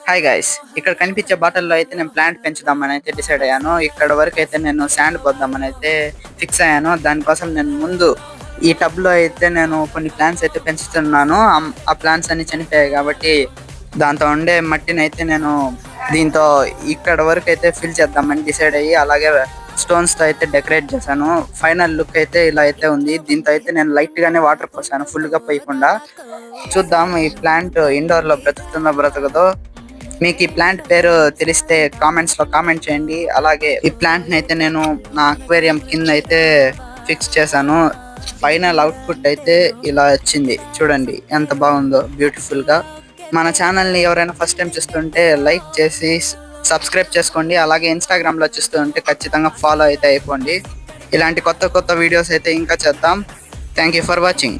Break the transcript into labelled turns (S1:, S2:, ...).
S1: Hi guys, ఇక్కడ కనిపించే బాటిల్లో అయితే నేను ప్లాంట్ పెంచుదామని అయితే డిసైడ్ అయ్యాను. ఇక్కడ వరకు అయితే నేను శాండ్ పోద్దామని అయితే ఫిక్స్ అయ్యాను. దానికోసం నేను ముందు ఈ టబ్ లో అయితే నేను కొన్ని ప్లాంట్స్ అయితే పెంచుతున్నాను. ఆ ప్లాంట్స్ అన్ని చనిపోయాయి కాబట్టి దాంతో ఉండే మట్టిని అయితే నేను దీంతో ఇక్కడ వరకు అయితే ఫిల్ చేద్దామని డిసైడ్ అయ్యి అలాగే స్టోన్స్ తో అయితే డెకరేట్ చేశాను. ఫైనల్ లుక్ అయితే ఇలా అయితే ఉంది. దీంతో అయితే నేను లైట్ గానే వాటర్ పోసాను, ఫుల్ గా పోయకుండా. చూద్దాం ఈ ప్లాంట్ ఇండోర్ లో బ్రతుకుతుందో బ్రతకదో. మీకు ఈ ప్లాంట్ పేరు తెలిస్తే కామెంట్స్ లో కామెంట్ చేయండి. అలాగే ఈ ప్లాంట్ ని అయితే నేను నా అక్వేరియం కింద అయితే ఫిక్స్ చేశాను. ఫైనల్ అవుట్పుట్ అయితే ఇలా వచ్చింది. చూడండి ఎంత బాగుందో, బ్యూటిఫుల్ గా. మన ఛానల్ ని ఎవరైనా ఫస్ట్ టైం చూస్తుంటే లైక్ చేసి సబ్స్క్రైబ్ చేసుకోండి. అలాగే ఇన్స్టాగ్రామ్ లో చూస్తుంటే ఖచ్చితంగా ఫాలో అయితే అయిపోండి. ఇలాంటి కొత్త కొత్త వీడియోస్ అయితే ఇంకా చేద్దాం. Thank you for watching.